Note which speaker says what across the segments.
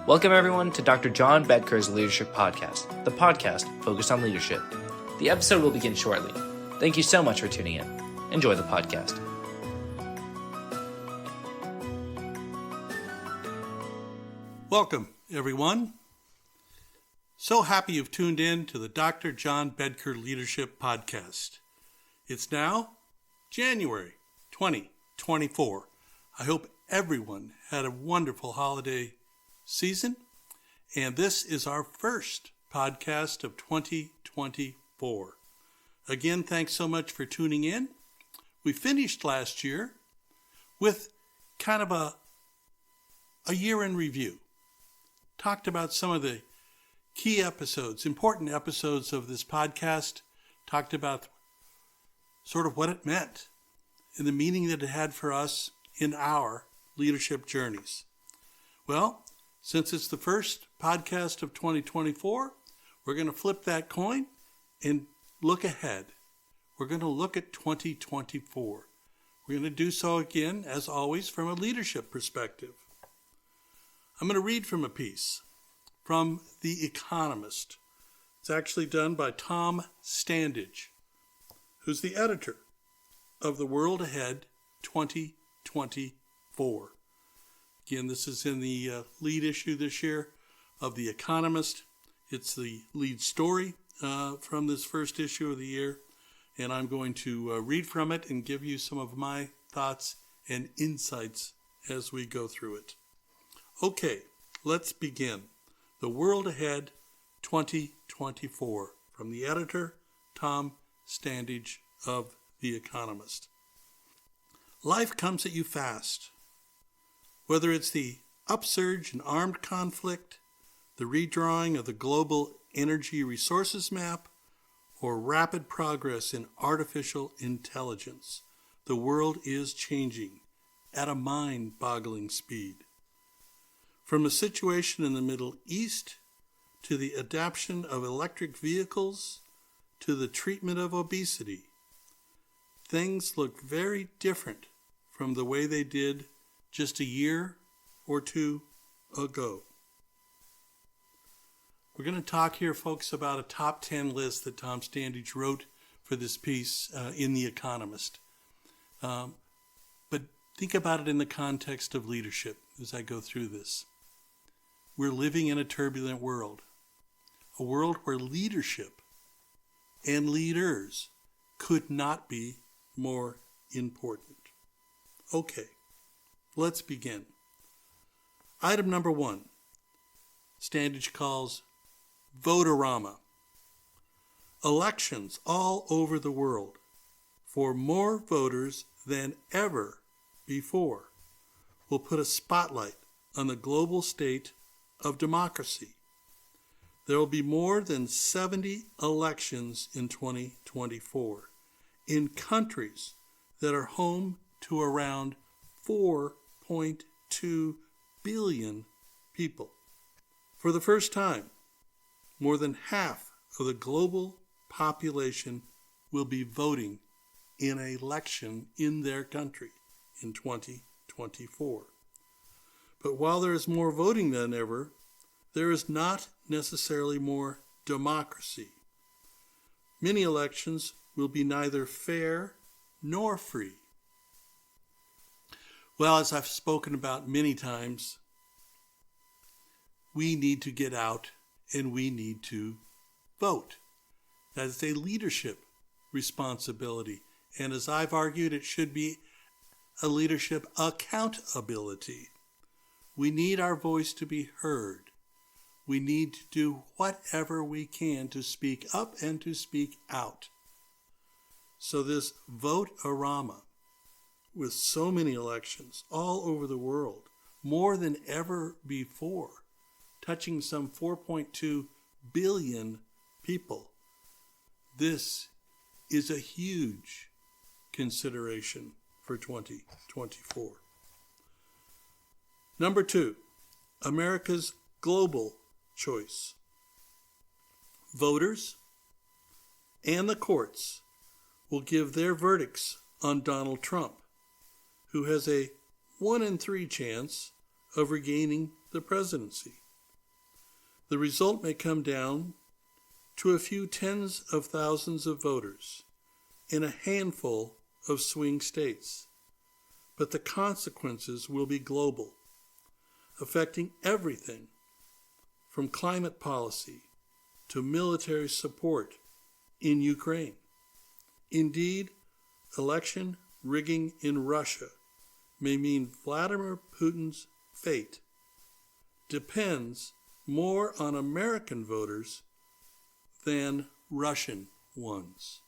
Speaker 1: Welcome everyone to Dr. John Bedker's Leadership Podcast, the podcast focused on leadership. The episode will begin shortly. Thank you so much for tuning in. Enjoy the podcast.
Speaker 2: Welcome, everyone. So happy you've tuned in to the Dr. John Bedker Leadership Podcast. It's now January 2024. I hope everyone had a wonderful holiday season, and this is our first podcast of 2024. Again, thanks so much for tuning in. We finished last year with kind of a year in review. Talked about some of the key episodes, important episodes of this podcast. Talked about sort of what it meant and the meaning that it had for us in our leadership journeys. Well, since it's the first podcast of 2024, we're going to flip that coin and look ahead. We're going to look at 2024. We're going to do so again, as always, from a leadership perspective. I'm going to read from a piece from The Economist. It's actually done by Tom Standage, who's the editor of The World Ahead 2024. Again, this is in the lead issue this year of The Economist. It's the lead story from this first issue of the year, and I'm going to read from it and give you some of my thoughts and insights as we go through it. Okay, let's begin. The World Ahead 2024 from the editor, Tom Standage of The Economist. Life comes at you fast. Whether it's the upsurge in armed conflict, the redrawing of the global energy resources map, or rapid progress in artificial intelligence, the world is changing at a mind-boggling speed. From a situation in the Middle East, to the adoption of electric vehicles, to the treatment of obesity, things look very different from the way they did just a year or two ago. We're going to talk here, folks, about a top 10 list that Tom Standage wrote for this piece in The Economist. But think about it in the context of leadership as I go through this. We're living in a turbulent world, a world where leadership and leaders could not be more important. Okay. Let's begin. Item number 1, Standage calls Votorama. Elections all over the world for more voters than ever before will put a spotlight on the global state of democracy. There will be more than 70 elections in 2024 in countries that are home to around 4.2 billion people. For the first time, more than half of the global population will be voting in an election in their country in 2024. But while there is more voting than ever, there is not necessarily more democracy. Many elections will be neither fair nor free. Well, as I've spoken about many times, we need to get out and we need to vote. That is a leadership responsibility. And as I've argued, it should be a leadership accountability. We need our voice to be heard. We need to do whatever we can to speak up and to speak out. So this Vote-a-rama, with so many elections all over the world, more than ever before, touching some 4.2 billion people. This is a huge consideration for 2024. Number 2, America's global choice. Voters and the courts will give their verdicts on Donald Trump, who has a 1 in 3 chance of regaining the presidency. The result may come down to a few tens of thousands of voters in a handful of swing states, but the consequences will be global, affecting everything from climate policy to military support in Ukraine. Indeed, election rigging in Russia may mean Vladimir Putin's fate depends more on American voters than Russian ones.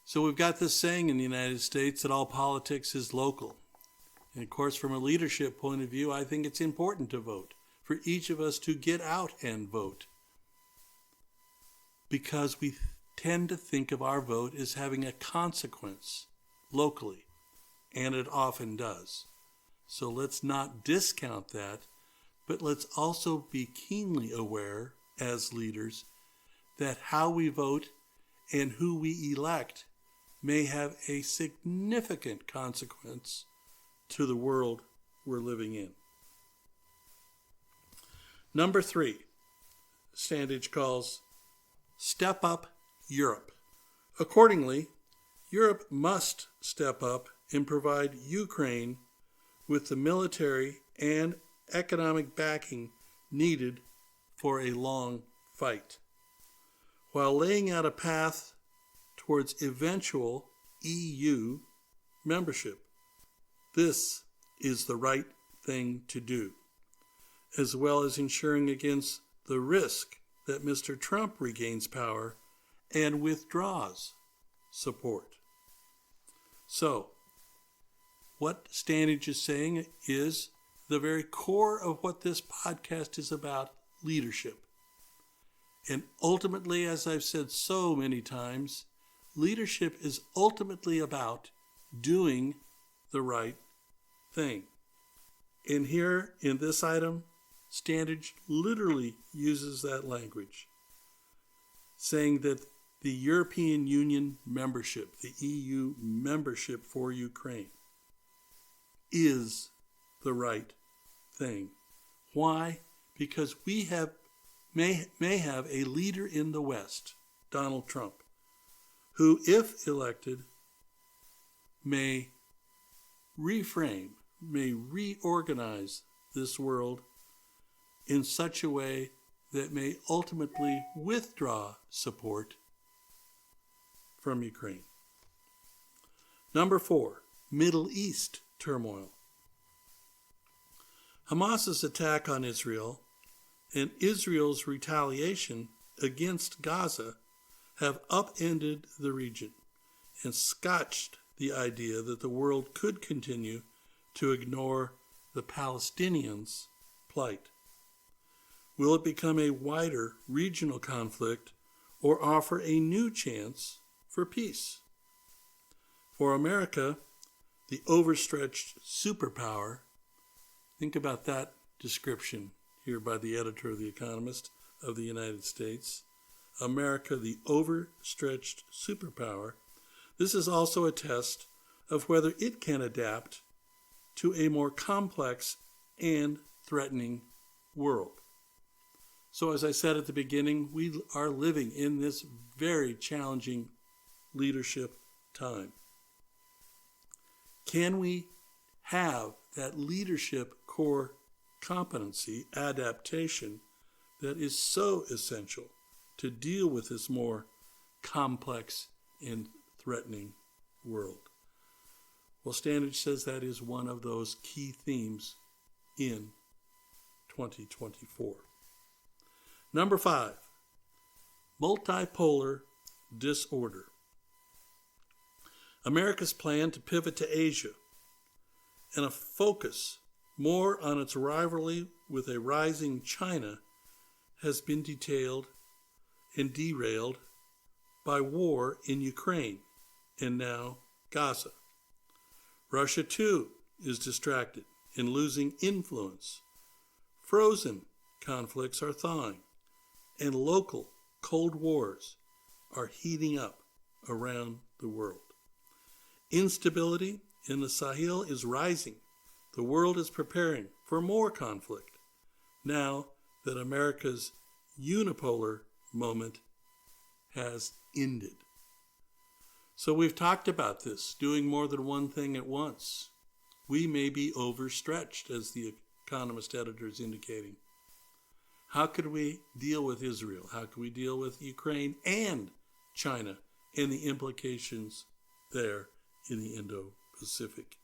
Speaker 2: So we've got this saying in the United States that all politics is local. And of course, from a leadership point of view, I think it's important to vote, for each of us to get out and vote, because we tend to think of our vote as having a consequence locally, and it often does. So let's not discount that, but let's also be keenly aware as leaders that how we vote and who we elect may have a significant consequence to the world we're living in. Number 3, Standage calls Step Up Europe. Accordingly, Europe must step up and provide Ukraine with the military and economic backing needed for a long fight, while laying out a path towards eventual EU membership. This is the right thing to do, as well as ensuring against the risk that Mr. Trump regains power and withdraws support. So, what Standage is saying is the very core of what this podcast is about: leadership. And ultimately, as I've said so many times, leadership is ultimately about doing the right thing. And here in this item, Standage literally uses that language, saying that the European Union membership, the EU membership for Ukraine, is the right thing. Why? Because we may have a leader in the West, Donald Trump, who, if elected, may reframe, may reorganize this world in such a way that may ultimately withdraw support from Ukraine. Number 4, Middle East turmoil. Hamas's attack on Israel and Israel's retaliation against Gaza have upended the region and scotched the idea that the world could continue to ignore the Palestinians' plight. Will it become a wider regional conflict or offer a new chance for peace? For America, the overstretched superpower, think about that description here by the editor of The Economist of the United States. America, the overstretched superpower. This is also a test of whether it can adapt to a more complex and threatening world. So as I said at the beginning, we are living in this very challenging leadership time. Can we have that leadership core competency, adaptation, that is so essential to deal with this more complex and threatening world? Well, Standage says that is one of those key themes in 2024. Number 5, multipolar disorder. America's plan to pivot to Asia and a focus more on its rivalry with a rising China has been detailed and derailed by war in Ukraine and now Gaza. Russia, too, is distracted and losing influence. Frozen conflicts are thawing, and local cold wars are heating up around the world. Instability in the Sahel is rising. The world is preparing for more conflict now that America's unipolar moment has ended. So we've talked about this, doing more than one thing at once. We may be overstretched, as the Economist editor is indicating. How could we deal with Israel? How could we deal with Ukraine and China and the implications there in the Indo-Pacific?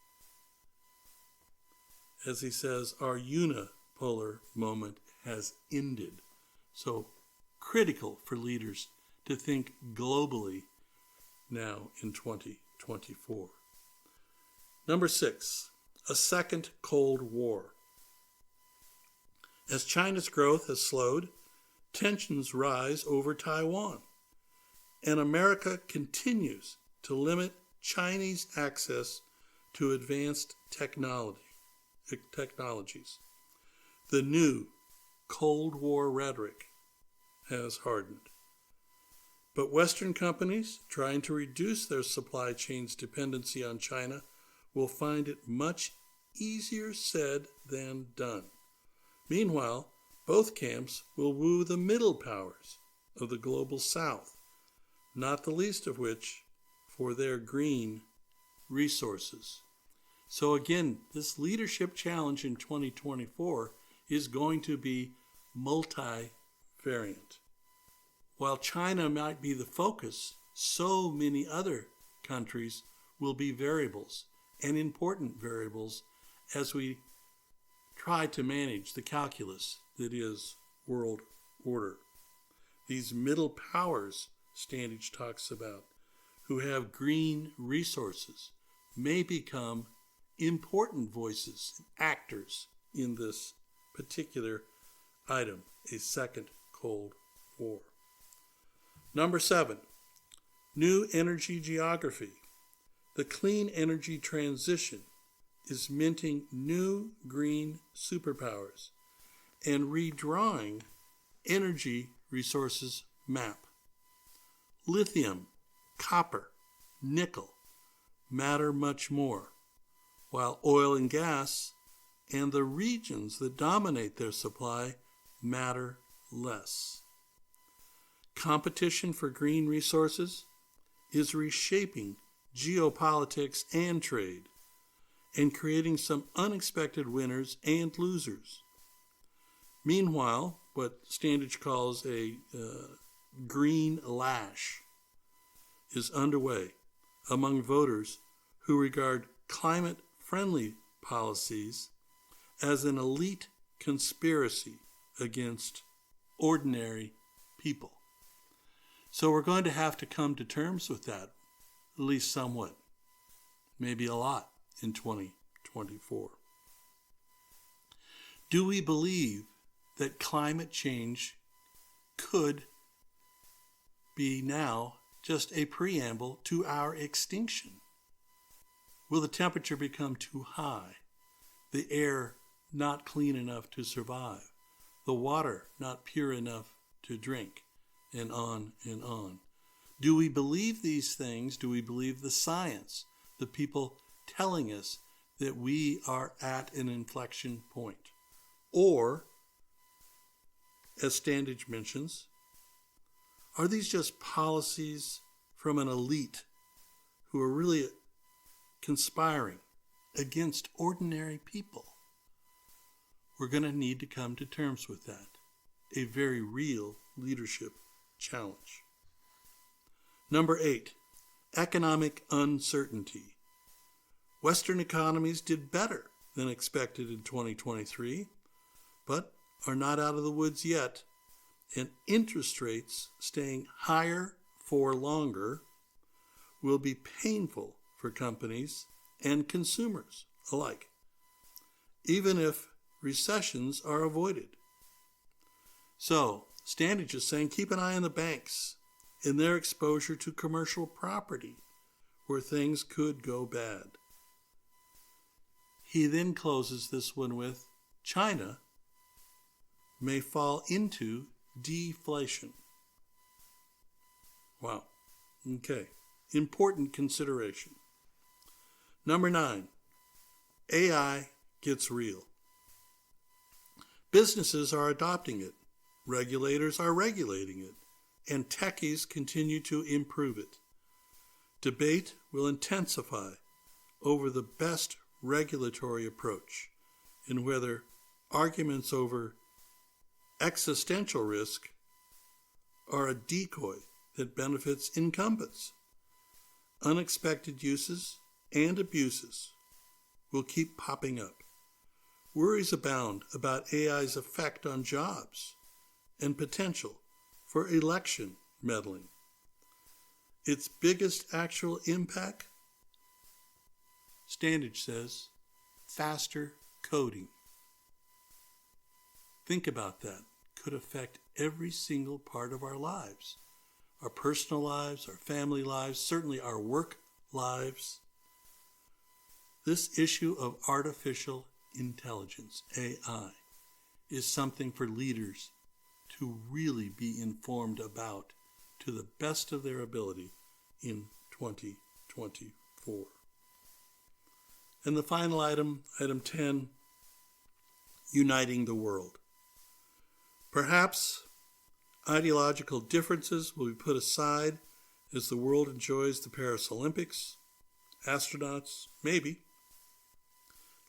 Speaker 2: As he says, our unipolar moment has ended. So critical for leaders to think globally now in 2024. Number 6, a second Cold War. As China's growth has slowed, tensions rise over Taiwan, and America continues to limit Chinese access to advanced technologies. The new Cold War rhetoric has hardened. But Western companies trying to reduce their supply chain's dependency on China will find it much easier said than done. Meanwhile, both camps will woo the middle powers of the global South, not the least of which for their green resources. So again, this leadership challenge in 2024 is going to be multivariant. While China might be the focus, so many other countries will be variables, and important variables, as we try to manage the calculus that is world order. These middle powers Standage talks about, who have green resources, may become important voices, actors in this particular item, a second Cold War. Number 7, new energy geography. The clean energy transition is minting new green superpowers and redrawing energy resources map. Lithium, copper, nickel matter much more, while oil and gas and the regions that dominate their supply matter less. Competition for green resources is reshaping geopolitics and trade, and creating some unexpected winners and losers. Meanwhile, what Standage calls a green lash is underway among voters who regard climate-friendly policies as an elite conspiracy against ordinary people. So we're going to have to come to terms with that, at least somewhat, maybe a lot, in 2024. Do we believe that climate change could be now just a preamble to our extinction? Will the temperature become too high, the air not clean enough to survive, the water not pure enough to drink, and on and on? Do we believe these things? Do we believe the science, the people telling us that we are at an inflection point? Or, as Standage mentions, are these just policies from an elite who are really conspiring against ordinary people? We're going to need to come to terms with that. A very real leadership challenge. Number 8, economic uncertainty. Western economies did better than expected in 2023, but are not out of the woods yet, and interest rates staying higher for longer will be painful for companies and consumers alike, even if recessions are avoided. So, Standage is saying keep an eye on the banks and their exposure to commercial property, where things could go bad. He then closes this one with China may fall into deflation. Wow. Okay. Important consideration. Number 9, AI gets real. Businesses are adopting it, regulators are regulating it, and techies continue to improve it. Debate will intensify over the best regulatory approach and whether arguments over existential risk are a decoy that benefits incumbents. Unexpected uses and abuses will keep popping up. Worries abound about AI's effect on jobs and potential for election meddling. Its biggest actual impact, Standage says, faster coding. Think about that. Could affect every single part of our lives. Our personal lives, our family lives, certainly our work lives. This issue of artificial intelligence, AI, is something for leaders to really be informed about to the best of their ability in 2024. And the final item, item 10, uniting the world. Perhaps ideological differences will be put aside as the world enjoys the Paris Olympics, astronauts, maybe,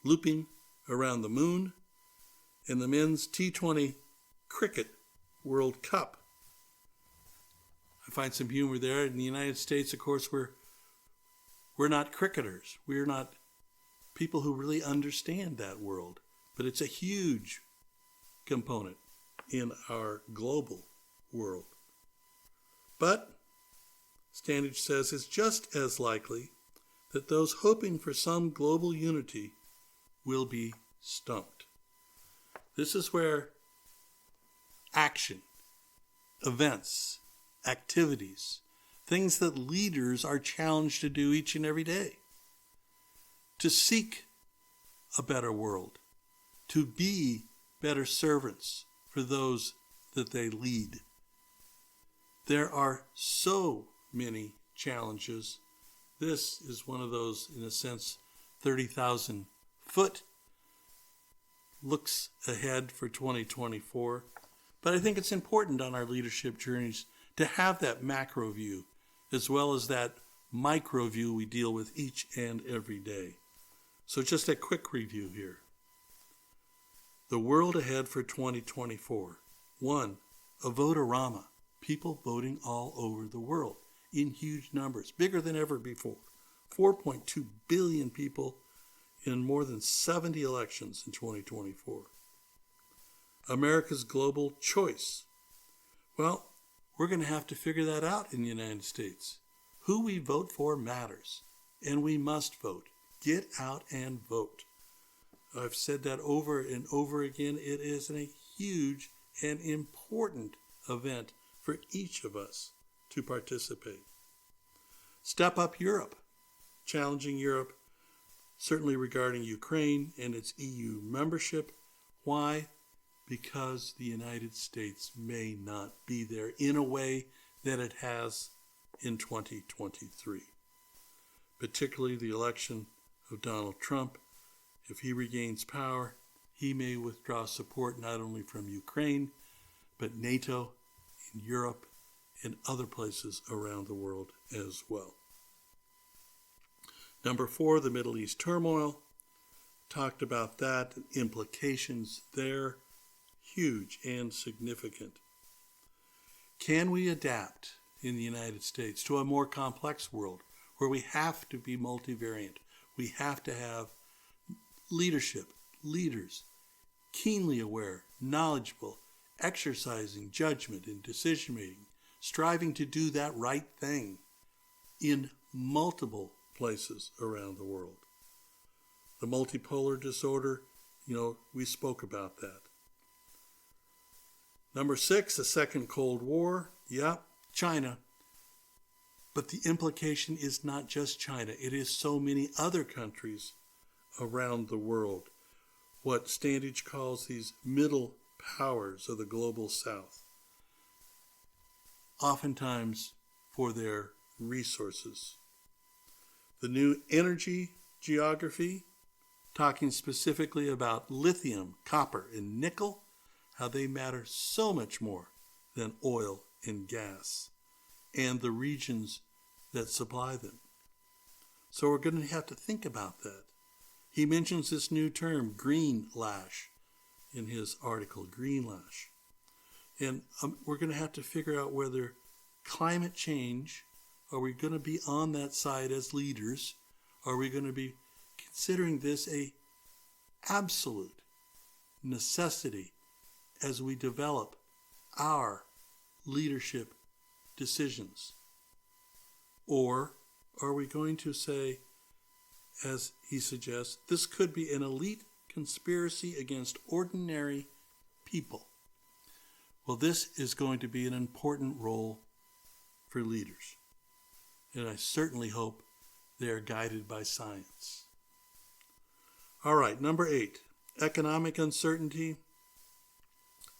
Speaker 2: looping around the moon, and the men's T20 cricket World Cup. I find some humor there. In the United States, of course, we're not cricketers. We're not people who really understand that world. But it's a huge component in our global world. But, Standage says, it's just as likely that those hoping for some global unity will be stumped. This is where action, events, activities, things that leaders are challenged to do each and every day, to seek a better world, to be better servants for those that they lead. There are so many challenges. This is one of those, in a sense, 30,000 foot looks ahead for 2024. But I think it's important on our leadership journeys to have that macro view as well as that micro view we deal with each and every day. So just a quick review here. The world ahead for 2024. 1, a vote-a-rama. People voting all over the world in huge numbers, bigger than ever before. 4.2 billion people in more than 70 elections in 2024. America's global choice. Well, we're going to have to figure that out in the United States. Who we vote for matters, and we must vote. Get out and vote. I've said that over and over again. It is a huge and important event for each of us to participate. Step Up Europe, challenging Europe, certainly regarding Ukraine and its EU membership. Why? Because the United States may not be there in a way that it has in 2023. Particularly the election of Donald Trump. If he regains power, he may withdraw support not only from Ukraine, but NATO, in Europe, and other places around the world as well. Number 4, the Middle East turmoil. Talked about that, implications there, huge and significant. Can we adapt in the United States to a more complex world where we have to be multivariate? We have to have leadership, leaders, keenly aware, knowledgeable, exercising judgment and decision-making, striving to do that right thing in multiple places around the world. The multipolar disorder, we spoke about that. Number 6, the second Cold War. Yeah, China. But the implication is not just China. It is so many other countries around the world. What Standage calls these middle powers of the global south. Oftentimes for their resources. The new energy geography, talking specifically about lithium, copper, and nickel, how they matter so much more than oil and gas and the regions that supply them. So we're going to have to think about that. He mentions this new term, green lash, in his article, green lash. And we're going to have to figure out whether climate change, are we going to be on that side as leaders? Are we going to be considering this a absolute necessity as we develop our leadership decisions? Or are we going to say, as he suggests, this could be an elite conspiracy against ordinary people? Well, this is going to be an important role for leaders. And I certainly hope they are guided by science. All right, number 8, economic uncertainty.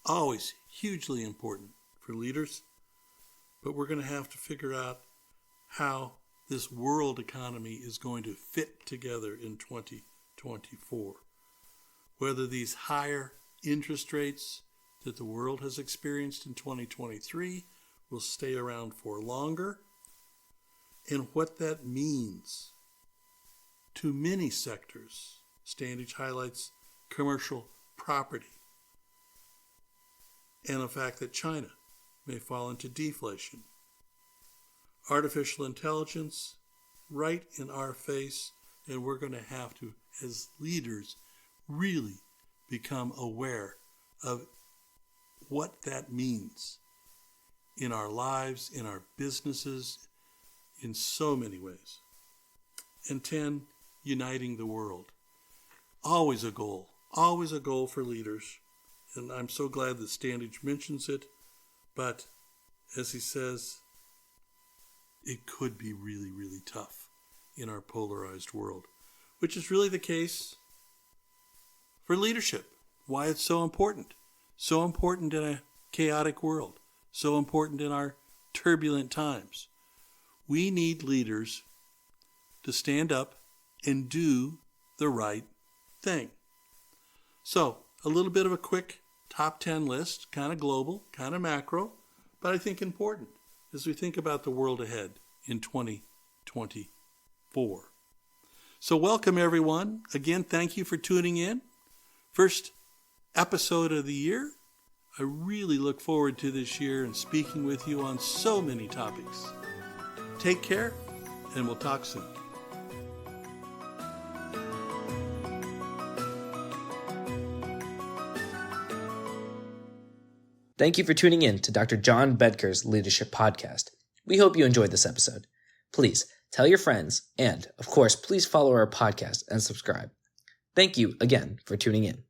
Speaker 2: Always hugely important for leaders, but we're going to have to figure out how this world economy is going to fit together in 2024. Whether these higher interest rates that the world has experienced in 2023 will stay around for longer, and what that means to many sectors. Standage highlights commercial property and the fact that China may fall into deflation. Artificial intelligence right in our face, and we're going to have to, as leaders, really become aware of what that means in our lives, in our businesses, in so many ways. And 10, uniting the world. Always a goal for leaders. And I'm so glad that Standage mentions it. But as he says, it could be really, really tough in our polarized world, which is really the case for leadership. Why it's so important. So important in a chaotic world. So important in our turbulent times. We need leaders to stand up and do the right thing. So, a little bit of a quick top 10 list, kind of global, kind of macro, but I think important as we think about the world ahead in 2024. So welcome everyone. Again, thank you for tuning in. First episode of the year. I really look forward to this year and speaking with you on so many topics. Take care, and we'll talk soon.
Speaker 1: Thank you for tuning in to Dr. John Bedker's Leadership Podcast. We hope you enjoyed this episode. Please tell your friends, and, of course, please follow our podcast and subscribe. Thank you again for tuning in.